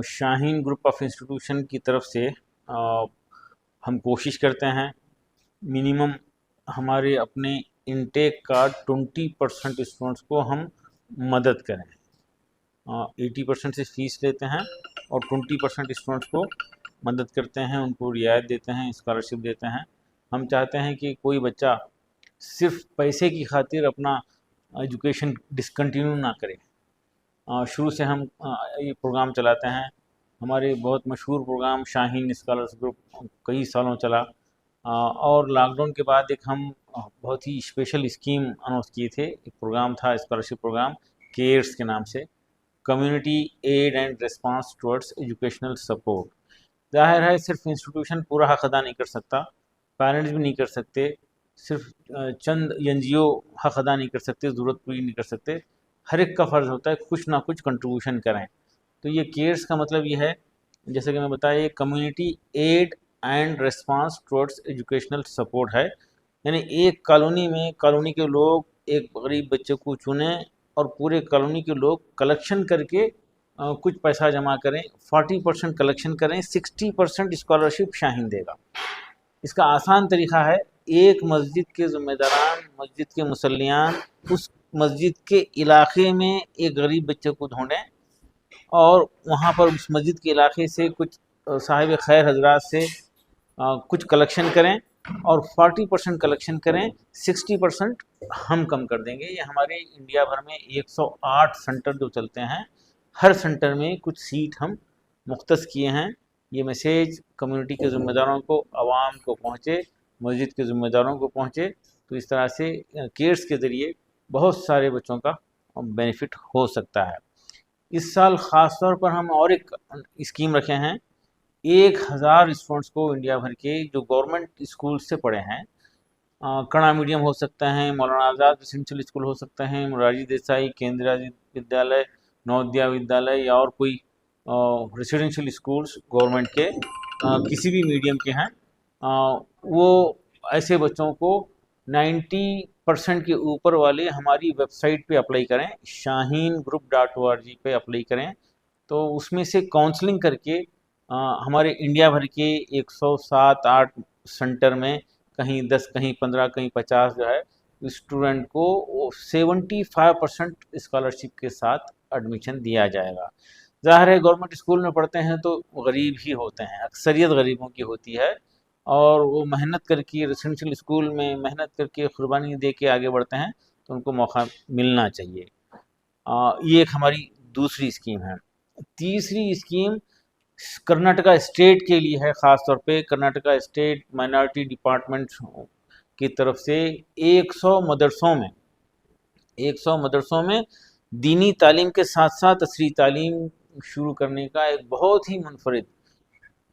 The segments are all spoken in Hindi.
शाहीन ग्रुप ऑफ इंस्टीट्यूशन की तरफ से हम कोशिश करते हैं मिनिमम हमारे अपने इनटेक का 20% स्टूडेंट्स को हम मदद करें। 80% से फीस लेते हैं और 20% स्टूडेंट्स को मदद करते हैं, उनको रियायत देते हैं, स्कॉलरशिप देते हैं। हम चाहते हैं कि कोई बच्चा सिर्फ पैसे की खातिर अपना एजुकेशन डिसकंटिन्यू ना करे। शुरू से हम ये प्रोग्राम चलाते हैं। हमारे बहुत मशहूर प्रोग्राम शाहीन स्कॉलर्स ग्रुप कई सालों चला और लॉकडाउन के बाद एक हम बहुत ही स्पेशल स्कीम अनाउंस किए थे। एक प्रोग्राम था, स्कॉलरशिप प्रोग्राम केयर्स के नाम से, community aid and response towards educational support. ज़ाहिर है सिर्फ इंस्टीट्यूशन पूरा हक अदा नहीं कर सकता, पेरेंट्स भी नहीं कर सकते, सिर्फ चंद एनजीओ हक अदा नहीं कर सकते, ज़रूरत पूरी नहीं कर सकते। हर एक का फ़र्ज़ होता है कुछ ना कुछ कंट्रीब्यूशन करें। तो ये केयर्स का मतलब ये है, जैसे कि मैं बताया, ये community aid and response towards educational support है। यानी एक कॉलोनी में कॉलोनी के लोग एक गरीब बच्चे को चुनें और पूरे कॉलोनी के लोग कलेक्शन करके कुछ पैसा जमा करें, 40% कलेक्शन करें, 60% स्कॉलरशिप शाहीन देगा। इसका आसान तरीका है, एक मस्जिद के ज़िम्मेदारान, मस्जिद के मुसल्लियान उस मस्जिद के इलाके में एक गरीब बच्चे को ढूंढें और वहाँ पर उस मस्जिद के इलाके से कुछ साहिब खैर हजरात से कुछ कलेक्शन करें और 40% कलेक्शन करें, 60% हम कम कर देंगे। ये हमारे इंडिया भर में 108 सेंटर जो चलते हैं, हर सेंटर में कुछ सीट हम मुख्तस किए हैं। ये मैसेज कम्युनिटी के ज़िम्मेदारों को, आवाम को पहुँचे, मस्जिद के ज़िम्मेदारों को पहुँचे। तो इस तरह से केयर्स के ज़रिए बहुत सारे बच्चों का बेनिफिट हो सकता है। इस साल ख़ास तौर पर हम और एक स्कीम रखे हैं। 1000 स्टूडेंट्स को इंडिया भर के जो गवर्नमेंट स्कूल से पढ़े हैं, कड़ा मीडियम हो सकता है, मौलाना आज़ाद रेसिडेंशियल स्कूल हो सकता है, मोरारजी देसाई केंद्रीय विद्यालय, नवोदया विद्यालय या और कोई रेसिडेंशियल स्कूल्स गवर्नमेंट के किसी भी मीडियम के हैं, वो ऐसे बच्चों को 90% के ऊपर वाले हमारी वेबसाइट पे अप्लाई करें, shahingroup.org पे अप्लाई करें। तो उसमें से काउंसलिंग करके हमारे इंडिया भर के 107-8 सेंटर में कहीं 10, कहीं 15, कहीं 50 जो है स्टूडेंट को 75% स्कॉलरशिप के साथ एडमिशन दिया जाएगा। ज़ाहिर है गवर्नमेंट स्कूल में पढ़ते हैं तो गरीब ही होते हैं, अक्सरियत गरीबों की होती है और वो मेहनत करके रेसिडेंशियल स्कूल में मेहनत करके कुर्बानी दे के आगे बढ़ते हैं, तो उनको मौका मिलना चाहिए। ये एक हमारी दूसरी स्कीम है। तीसरी स्कीम कर्नाटका स्टेट के लिए है, ख़ास तौर पे कर्नाटका स्टेट माइनॉरिटी डिपार्टमेंट की तरफ से 100 मदरसों में दीनी तालीम के साथ साथ असरी तालीम शुरू करने का एक बहुत ही मुनफरिद,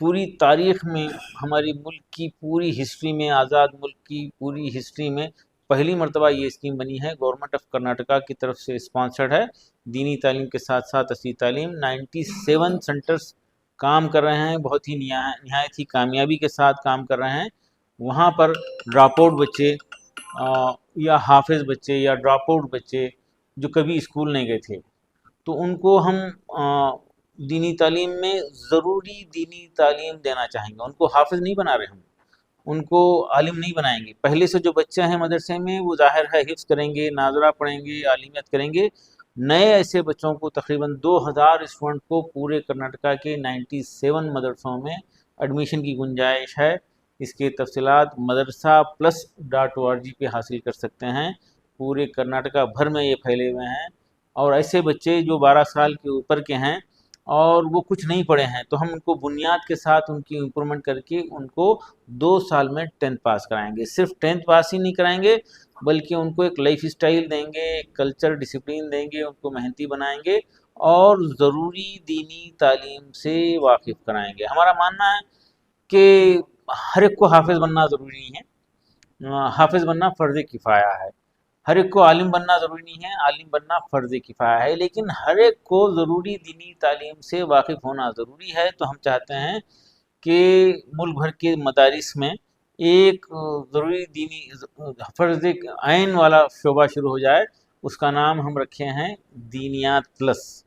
पूरी तारीख में, हमारी मुल्क की पूरी हिस्ट्री में, आज़ाद मुल्क की पूरी हिस्ट्री में पहली मरतबा ये स्कीम बनी है। गवर्नमेंट ऑफ कर्नाटका की तरफ से स्पॉन्सर्ड है। दीनी तालीम के साथ साथ असली तालीम, 97 सेंटर्स काम कर रहे हैं, बहुत ही नहायत ही कामयाबी के साथ काम कर रहे हैं। वहाँ पर ड्रॉप आउट बच्चे या हाफिज़ बच्चे या ड्रॉप आउट बच्चे जो कभी स्कूल नहीं गए थे, तो उनको हम दीनी तालीम में ज़रूरी दीनी तालीम देना चाहेंगे। उनको हाफिज़ नहीं बना रहे हम, उनको आलिम नहीं बनाएंगे। पहले से जो बच्चे हैं मदरसे में वो ज़ाहिर है हिफ्ज़ करेंगे, नाज़रा पढ़ेंगे, आलिमियत करेंगे। नए ऐसे बच्चों को तकरीबन 2000 स्टूडेंट को पूरे कर्नाटका के 97 मदरसों में एडमिशन की गुंजाइश है। इसके तफसीलात madrasa+.org पे हासिल कर सकते हैं। पूरे कर्नाटका भर में ये फैले हुए हैं और ऐसे बच्चे जो 12 साल के ऊपर के हैं और वो कुछ नहीं पढ़े हैं, तो हम उनको बुनियाद के साथ उनकी इम्प्रूवमेंट करके उनको 2 साल में 10th पास कराएंगे। सिर्फ 10th पास ही नहीं कराएंगे, बल्कि उनको एक लाइफ स्टाइल देंगे, एक कल्चर डिसिप्लिन देंगे, उनको मेहनती बनाएंगे और ज़रूरी दीनी तालीम से वाकिफ़ कराएंगे। हमारा मानना है कि हर एक को हाफिज़ बनना ज़रूरी नहीं है, हाफिज़ बनना फ़र्ज़ किफ़ाया है। हर एक को आलिम बनना ज़रूरी नहीं है, आलिम बनना फ़र्ज़ किफ़ाया है, लेकिन हर एक को ज़रूरी दीनी तालीम से वाकिफ़ होना ज़रूरी है। तो हम चाहते हैं कि मुल्क भर के मदारिस में एक ज़रूरी दीनी फ़र्ज़ ऐन वाला शोबा शुरू हो जाए। उसका नाम हम रखे हैं दीनियात प्लस।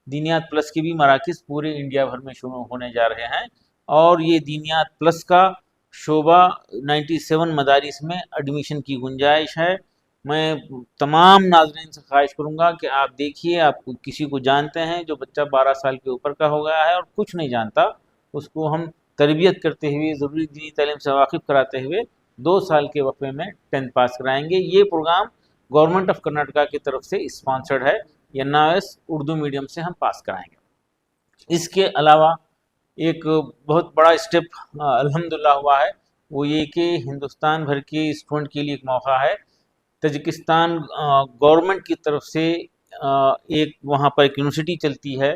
दीनियात प्लस के भी मराकिज़ पूरे इंडिया भर में शुरू होने जा रहे हैं और ये दीनियात प्लस का शोबा 97 मदारिस में एडमिशन की गुंजाइश है। मैं तमाम नाज़रीन से ख्वाहिश करूँगा कि आप देखिए, आप किसी को जानते हैं जो बच्चा 12 साल के ऊपर का हो गया है और कुछ नहीं जानता, उसको हम तरबियत करते हुए ज़रूरी दीनी तालीम से वाकिफ़ कराते हुए 2 साल के वक़्फ़े में 10th पास कराएंगे। ये प्रोग्राम गवर्नमेंट ऑफ कर्नाटका की तरफ से स्पॉन्सर्ड है। NIOS उर्दू मीडियम से हम पास कराएंगे। इसके अलावा एक बहुत बड़ा स्टेप अल्हम्दुलिल्लाह हुआ है, वो ये कि हिंदुस्तान भर के स्टूडेंट के लिए एक मौका है। तजिकिस्तान गवर्नमेंट की तरफ से एक वहाँ पर एक यूनिवर्सिटी चलती है,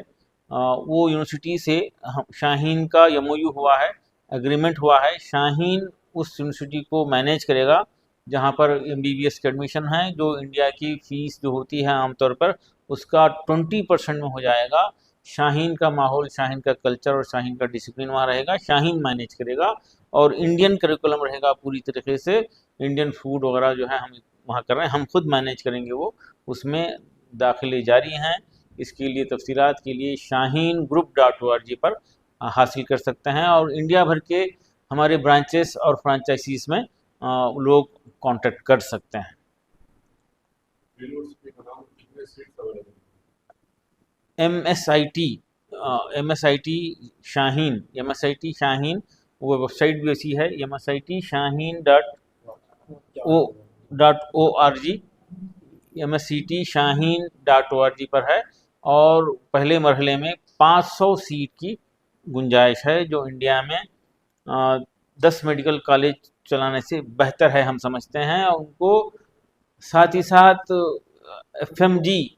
वो यूनिवर्सिटी से शाहीन का MOU हुआ है, एग्रीमेंट हुआ है। शाहीन उस यूनिवर्सिटी को मैनेज करेगा जहाँ पर MBBS के एडमिशन है। जो इंडिया की फ़ीस जो होती है आमतौर पर उसका 20% में हो जाएगा। शाहीन का माहौल, शाहीन का कल्चर और शाहीन का डिसिप्लिन वहाँ रहेगा, शाहीन मैनेज करेगा और इंडियन करिकुलम रहेगा पूरी तरीके से। इंडियन फूड वगैरह जो है हम वहाँ कर रहे हैं, हम खुद मैनेज करेंगे वो, उसमें दाखिले जारी हैं। इसके लिए तफसीलात के लिए shaheen.group.org पर हासिल कर सकते हैं और इंडिया भर के हमारे ब्रांचेस और फ्रेंचाइजीज में लोग कांटेक्ट कर सकते हैं। MSIT शाहीन वो वेबसाइट भी ऐसी है, MSIT MSCT-shaheen.org पर है और पहले मरहले में 500 सीट की गुंजाइश है, जो इंडिया में 10 मेडिकल कॉलेज चलाने से बेहतर है हम समझते हैं। उनको साथ ही साथ FMG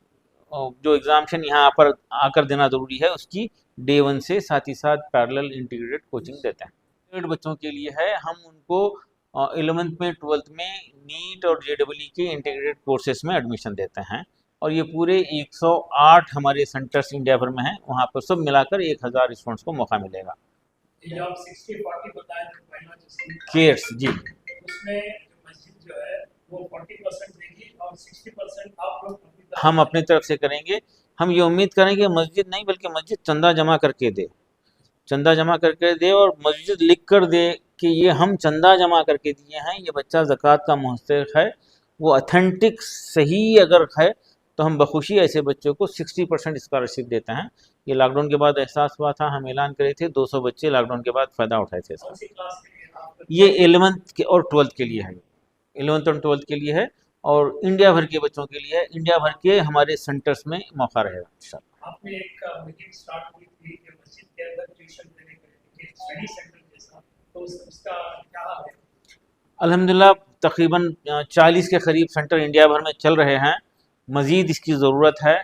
जो एग्जामिनेशन यहाँ पर आकर देना ज़रूरी है, उसकी Day 1 से साथ ही साथ पैरेलल इंटीग्रेटेड कोचिंग देते हैं। बच्चों के लिए है, हम उनको 11th में 12th में नीट और JEE के इंटीग्रेटेड कोर्सेज में एडमिशन देते हैं और ये पूरे 108 हमारे सेंटर्स इंडिया भर में हैं, वहाँ पर सब मिलाकर 1000 स्टूडेंट्स को मौका मिलेगा। जो आप 60-40 बताएं केयर्स जी, उसमें मस्जिद जो है वो 40% देगी और 60% आप लोग हम अपनी तरफ से करेंगे। हम ये उम्मीद करेंगे मस्जिद नहीं बल्कि मस्जिद चंदा जमा करके दे, चंदा जमा करके दे और मस्जिद लिख कर दे कि ये हम चंदा जमा करके दिए हैं, ये बच्चा ज़कात का मुस्तहिक़ है। वो ऑथेंटिक सही अगर है तो हम बखुशी ऐसे बच्चों को 60% स्कॉलरशिप देते हैं। ये लॉकडाउन के बाद एहसास हुआ था, हम ऐलान करे थे, 200 बच्चे लॉकडाउन के बाद फ़ायदा उठाए थे इसका। ये 11th के और 12th के लिए है, 11th और 12th के लिए है और इंडिया भर के बच्चों के लिए है। इंडिया भर के हमारे सेंटर्स में मौका रहेगा इंशाल्लाह। आपने एक मीटिंग स्टार्ट की थी कि मस्जिद के अंदर ट्यूशन देने के लिए स्टडी सेंटर जैसा, तो उसका क्या हाल है? अल्हम्दुलिल्लाह तकरीबन 40 के करीब सेंटर इंडिया भर में चल रहे हैं। मज़ीद इसकी ज़रूरत है,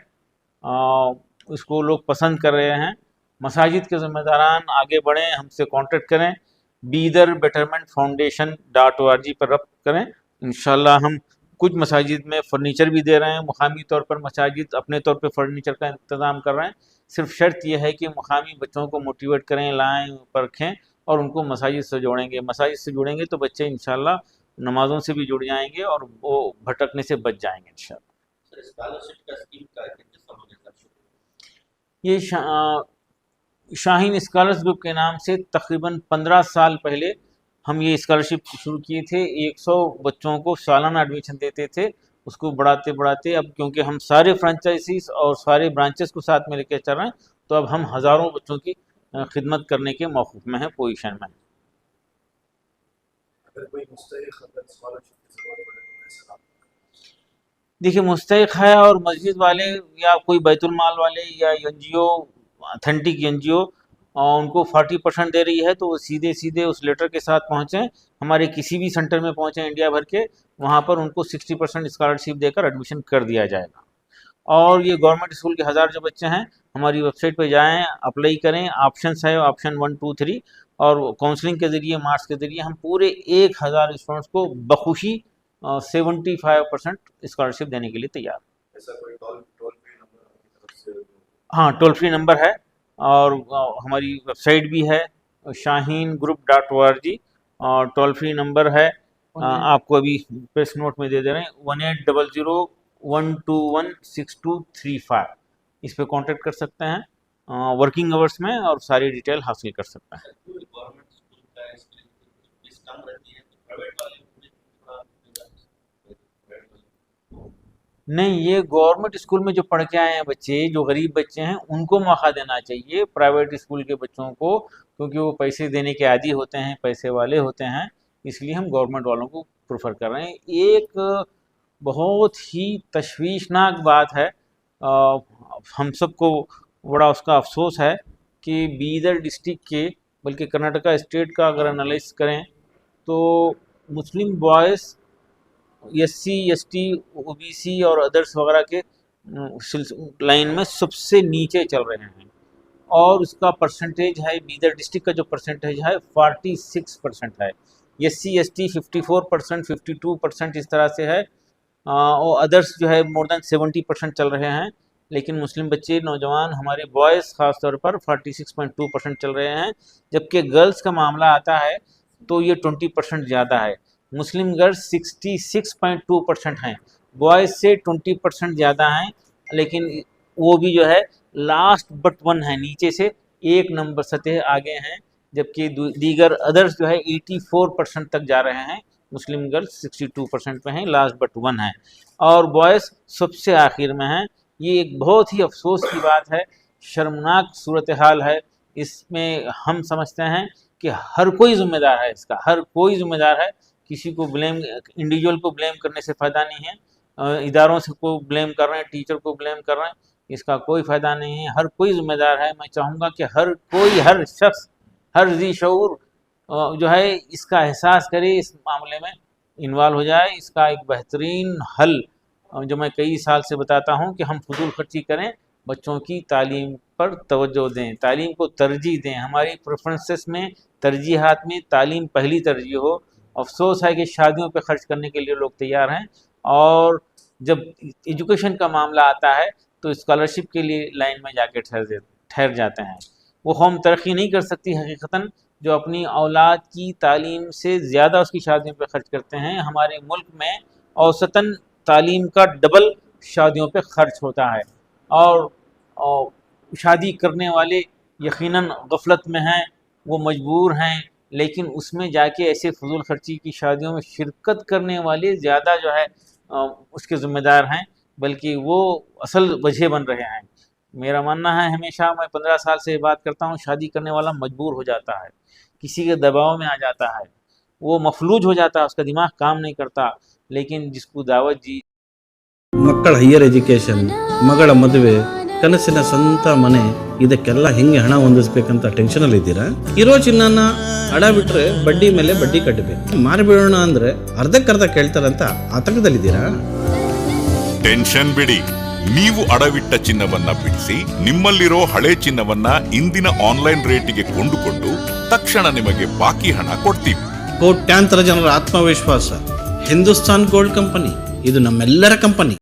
इसको लोग पसंद कर रहे हैं। मसाजिद के ज़िम्मेदारान आगे बढ़ें, हमसे कांटेक्ट करें, BeederBettermentFoundation.org पर रब्त करें। इंशाल्लाह हम कुछ मसाजिद में फ़र्नीचर भी दे रहे हैं, मुकामी तौर पर मसाजिद अपने तौर पर फ़र्नीचर का इंतज़ाम कर रहे हैं। सिर्फ शर्त यह है कि मुकामी बच्चों को मोटिवेट करें, लाएँ, परखें और उनको मसाजिद से जोड़ेंगे। मसाजिद से जुड़ेंगे तो बच्चे इंशाल्लाह नमाज़ों से भी जुड़ जाएंगे और वो भटकने से बच जाएंगे इंशाल्लाह। ये शाहीन स्कॉलर्स ग्रुप के नाम से तकरीबन 15 साल पहले हम ये स्कॉलरशिप शुरू किए थे। 100 बच्चों को सालाना एडमिशन देते थे, उसको बढ़ाते बढ़ाते अब क्योंकि हम सारे फ्रेंचाइजीज और सारे ब्रांचेस को साथ में लेकर चल रहे हैं, तो अब हम हज़ारों बच्चों की खिदमत करने के मौक़िफ़ में हैं, पोजीशन में। देखिए, मुस्तहिक़ है और मस्जिद वाले या कोई बैतुल माल वाले या NGO, ऑथेंटिक NGO उनको 40% दे रही है, तो वो सीधे सीधे उस लेटर के साथ पहुँचें, हमारे किसी भी सेंटर में पहुँचें इंडिया भर के, वहाँ पर उनको 60% स्कॉलरशिप देकर एडमिशन कर दिया जाएगा। और ये गवर्नमेंट स्कूल के 1000 जो बच्चे हैं, हमारी वेबसाइट पर जाएँ, अप्लाई करें, ऑप्शंस है ऑप्शन 1, 2, 3 और काउंसलिंग के ज़रिए, मार्क्स के ज़रिए हम पूरे 1000 स्टूडेंट्स को बखुशी 75% स्कॉलरशिप देने के लिए तैयार। ऐसा कोई टोल फ्री नंबर? हाँ, टोल फ्री नंबर है और हमारी वेबसाइट भी है shaheen.group.org और टोल फ्री नंबर है, आपको अभी प्रेस नोट में दे रहे हैं, 1800-121-6235। इस पे कांटेक्ट कर सकते हैं वर्किंग आवर्स में और सारी डिटेल हासिल कर सकते हैं। गवर्नमेंट स्कूल का फीस कम रहती है तो प्राइवेट वाले थोड़ी थोड़ा नहीं, ये गवर्नमेंट स्कूल में जो पढ़ के आए हैं बच्चे, जो गरीब बच्चे हैं, उनको मौका देना चाहिए प्राइवेट स्कूल के बच्चों को, क्योंकि वो पैसे देने के आदी होते हैं, पैसे वाले होते हैं, इसलिए हम गवर्नमेंट वालों को प्रेफर कर रहे हैं। एक बहुत ही तशवीशनाक बात है, हम सबको बड़ा उसका अफसोस है कि बीदर डिस्ट्रिक्ट के, बल्कि कर्नाटका स्टेट का अगर एनालाइज करें तो मुस्लिम बॉयज़ SC ST OBC और अदर्स वगैरह के लाइन में सबसे नीचे चल रहे हैं, और उसका परसेंटेज है, बीदर डिस्ट्रिक्ट का जो परसेंटेज है 46% है। SC ST 54%, 52% इस तरह से है, और अदर्स जो है मोर देन 70% चल रहे हैं। लेकिन मुस्लिम बच्चे, नौजवान, हमारे बॉयज़ ख़ास तौर पर 46.2% चल रहे हैं, जबकि गर्ल्स का मामला आता है तो ये 20% ज़्यादा है। मुस्लिम गर्ल्स 66.2% हैं, बॉयज़ से 20% ज़्यादा हैं, लेकिन वो भी जो है लास्ट बट वन है, नीचे से एक नंबर सतह आगे हैं, जबकि दीगर अदर्स जो है 84% तक जा रहे हैं। मुस्लिम गर्ल्स 62% पे हैं, लास्ट बट वन है, और बॉयज़ सबसे आखिर में हैं। ये एक बहुत ही अफसोस की बात है, शर्मनाक सूरत हाल है। इसमें हम समझते हैं कि हर कोई ज़िम्मेदार है, इसका हर कोई ज़िम्मेदार है। किसी को ब्लेम, इंडिविजुअल को ब्लेम करने से फ़ायदा नहीं है, इदारों से को ब्लेम कर रहे हैं, टीचर को ब्लेम कर रहे हैं, इसका कोई फ़ायदा नहीं है। हर कोई ज़िम्मेदार है। मैं चाहूँगा कि हर कोई, हर शख्स, हर ज़ी शऊर जो है इसका एहसास करे, इस मामले में इन्वॉल्व हो जाए। इसका एक बेहतरीन हल जो मैं कई साल से बताता हूँ कि हम फजूल खर्ची करें, बच्चों की तालीम पर तवज्जो दें, तालीम को तरजीह दें। हमारी प्रेफरेंसेस में, तरजीहात में तालीम पहली तरजीह हो। अफसोस है कि शादियों पे खर्च करने के लिए लोग तैयार हैं, और जब एजुकेशन का मामला आता है तो स्कॉलरशिप के लिए लाइन में जाके ठहर जाते हैं। वो कौम तरक्की नहीं कर सकती हकीकतन जो अपनी औलाद की तालीम से ज़्यादा उसकी शादियों पे खर्च करते हैं। हमारे मुल्क में औसतन तालीम का डबल शादियों पे खर्च होता है, और शादी करने वाले यकीनन गफलत में हैं, वो मजबूर हैं, लेकिन उसमें जाके ऐसे फजूल खर्ची की शादियों में शिरकत करने वाले ज़्यादा जो है उसके ज़िम्मेदार हैं, बल्कि वो असल वजह बन रहे हैं। मेरा मानना है, हमेशा मैं 15 साल से बात करता हूँ, शादी करने वाला मजबूर हो जाता है, किसी के दबाव में आ जाता है, वो मफलूज हो जाता है, उसका दिमाग काम नहीं करता। लेकिन जिसको दावत दी, ಮಕ್ಕಳ ಹೈಯರ್ ಎಜುಕೇಷನ್, ಮಗಳ ಮದುವೆ, ಕನಸಿನ ಸ್ವಂತ ಮನೆ, ಇದಕ್ಕೆಲ್ಲ ಹೆಂಗೆ ಹಣ ಹೊಂದಿಸ್ಬೇಕಂತ ಟೆನ್ಷನಲ್ಲಿ ಇದ್ದೀರಾ? ಇರೋ ಚಿನ್ನನ ಅಡ ಬಿಟ್ರೆ ಬಡ್ಡಿ ಮೇಲೆ ಬಡ್ಡಿ ಕಟ್ಟಬೇಕು, ಮಾರಿಬಿಡೋಣ ಅಂದ್ರೆ ಅರ್ಧಕ್ಕರ್ಧ ಕೇಳ್ತಾರಂತ ಆತಂಕದಲ್ಲಿದ್ದೀರಾ? ಟೆನ್ಷನ್ ಬಿಡಿ, ನೀವು ಅಡವಿಟ್ಟ ಚಿನ್ನವನ್ನ ಬಿಡಿಸಿ ನಿಮ್ಮಲ್ಲಿರೋ ಹಳೆ ಚಿನ್ನವನ್ನ ಇಂದಿನ ಆನ್ಲೈನ್ ರೇಟಿಗೆ ಕೊಂಡುಕೊಂಡು ತಕ್ಷಣ ನಿಮಗೆ ಬಾಕಿ ಹಣ ಕೊಡ್ತೀವಿ. ಕೋಟ್ಯಾಂತರ ಜನರ ಆತ್ಮವಿಶ್ವಾಸ ಹಿಂದೂಸ್ತಾನ್ ಗೋಲ್ಡ್ ಕಂಪನಿ, ಇದು ನಮ್ಮೆಲ್ಲರ ಕಂಪನಿ.